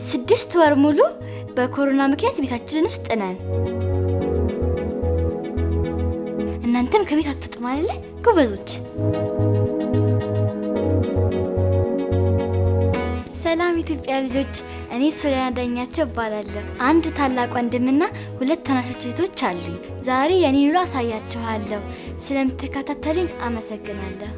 6 ወር ሙሉ በኮሮና ምክንያት ቤታችን ውስጥ ነን። እናንተም ከቤት አትወጡ ማለት ጎበዞች። ሰላም ኢትዮጵያ ልጆች፣ እኔ ሶሊያና ዳኛቸው እባላለሁ። አንድ ታላቅ ወንድምና 2 ታናሾች እህቶች አሉኝ። ዛሬ የኔን ውሎ አሳያችኋለሁ። ስለምትከታተሉኝ አመሰግናለሁ።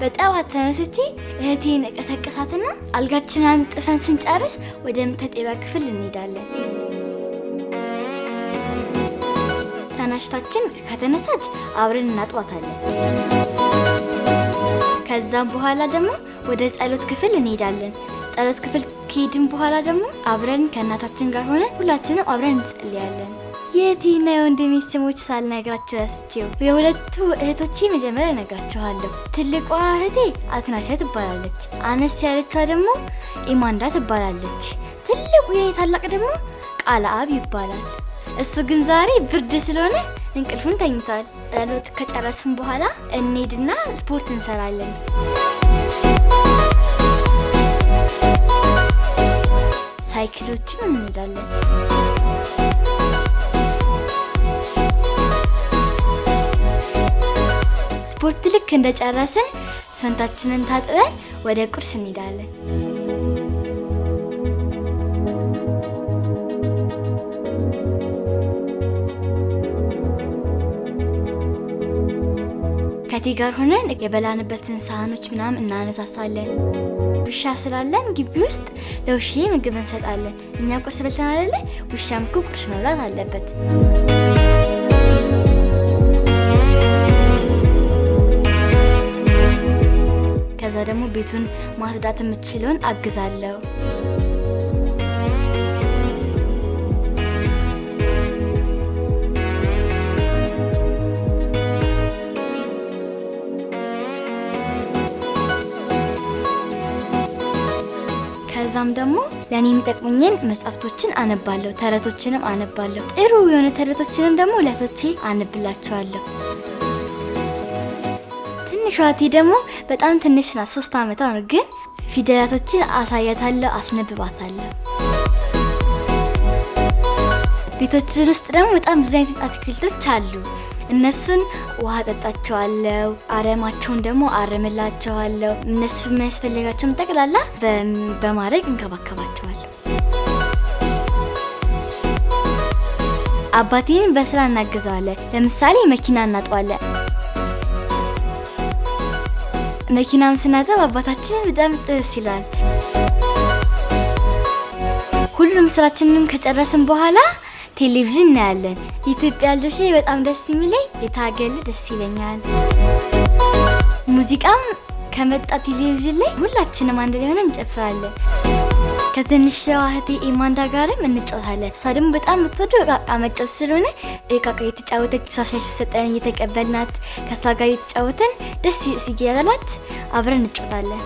በጠዋት ተነስቼ እህቴን እቀሰቅሳትና አልጋችንን አንጥፈን ስንጨርስ ወደ መታጠቢያ ክፍል እንሄዳለን። ታናሽታችን ከተነሳች አብረን እናጥባታለን። ከዛም በኋላ ደግሞ ወደ ጸሎት ክፍል እንሄዳለን። ጸሎት ክፍል ከሄድን በኋላ ደግሞ አብረን ከእናታችን ጋር ሆነን ሁላችንም አብረን እንጸልያለን። የእህቴና የወንድሜ ስሞች ሳልነግራችሁ ረስቼው የሁለቱ እህቶቼ መጀመሪያ እነግራችኋለሁ። ትልቋ እህቴ አትናሲያ ትባላለች። አነስ ያለችዋ ደግሞ ኢማንዳ ትባላለች። ትልቁ የኔ ታላቅ ደግሞ ቃልአብ ይባላል። እሱ ግን ዛሬ ብርድ ስለሆነ እንቅልፉን ተኝቷል። ጸሎት ከጨረስን በኋላ እንሄድና ስፖርት እንሰራለን። ሳይክሎችን እንሄዳለን። ስፖርት ልክ እንደጨረስን ሰውነታችንን ታጥበን ወደ ቁርስ እንሄዳለን። ከቴ ጋር ሆነን የበላንበትን ሳህኖች ምናምን እናነሳሳለን። ውሻ ስላለን ግቢ ውስጥ ለውሻዬ ምግብ እንሰጣለን። እኛ ቁርስ በልተን አይደለ? ውሻም እኮ ቁርስ መብላት አለበት። ከዛ ደግሞ ቤቱን ማጽዳት የምችለውን አግዛለሁ። ከዛም ደግሞ ለኔ የሚጠቅሙኝን መጽሐፍቶችን አነባለሁ፣ ተረቶችንም አነባለሁ። ጥሩ የሆነ ተረቶችንም ደግሞ ለቶቼ አነብላቸዋለሁ። ትንሿ እህቴ ደግሞ በጣም ትንሽ ናት፣ 3 ዓመቷ ነው። ግን ፊደላቶችን አሳያታለሁ፣ አስነብባታለሁ። ቤታችን ውስጥ ደግሞ በጣም ብዙ አይነት አትክልቶች አሉ። እነሱን ውሃ ጠጣቸዋለሁ፣ አረማቸውን ደግሞ አረምላቸዋለሁ። እነሱ የሚያስፈልጋቸውን ጠቅላላ በማድረግ እንከባከባቸዋለሁ። አባቴን በስራ እናግዘዋለን። ለምሳሌ መኪና እናጥባለን። መኪናም ስናጠብ አባታችን በጣም ደስ ይላል። ሁሉም ስራችንን ከጨረስን በኋላ ቴሌቪዥን እናያለን። ኢትዮጵያ ልጆች በጣም ደስ የሚለኝ የታገል ደስ ይለኛል። ሙዚቃም ከመጣ ቴሌቪዥን ላይ ሁላችንም አንድ ላይ ሆነን እንጨፍራለን። ከትንሽ እህቴ ኢማንዳ ጋርም እንጫወታለን። እሷ ደግሞ በጣም የምትወደው እቃቃ መጫወት ስለሆነ እቃቃ የተጫወተች እሷ ስትሰጠን እየተቀበልናት ከእሷ ጋር የተጫወተን ደስ እያላት አብረን እንጫወታለን።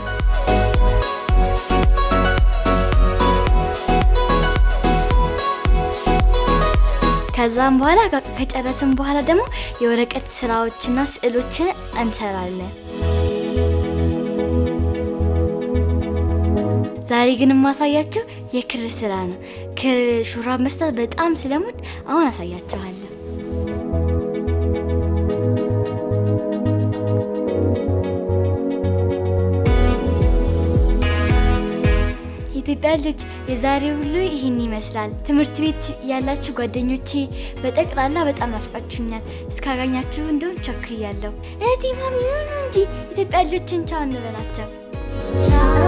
ከዛም በኋላ ከጨረስን በኋላ ደግሞ የወረቀት ስራዎችና ስዕሎችን እንሰራለን። ዛሬ ግን የማሳያችሁ የክር ስራ ነው። ክር ሹራብ መስራት በጣም ስለምወድ አሁን አሳያችኋለሁ። ኢትዮጵያ ልጅ የዛሬው ሁሉ ይህን ይመስላል። ትምህርት ቤት ያላችሁ ጓደኞቼ በጠቅላላ በጣም ናፍቃችሁኛል። እስካገኛችሁ እንደውም ቸኩያለሁ። እህቴ ማሚ ምን እንጂ ኢትዮጵያ ልጆችን ቻው እንበላቸው። ቻው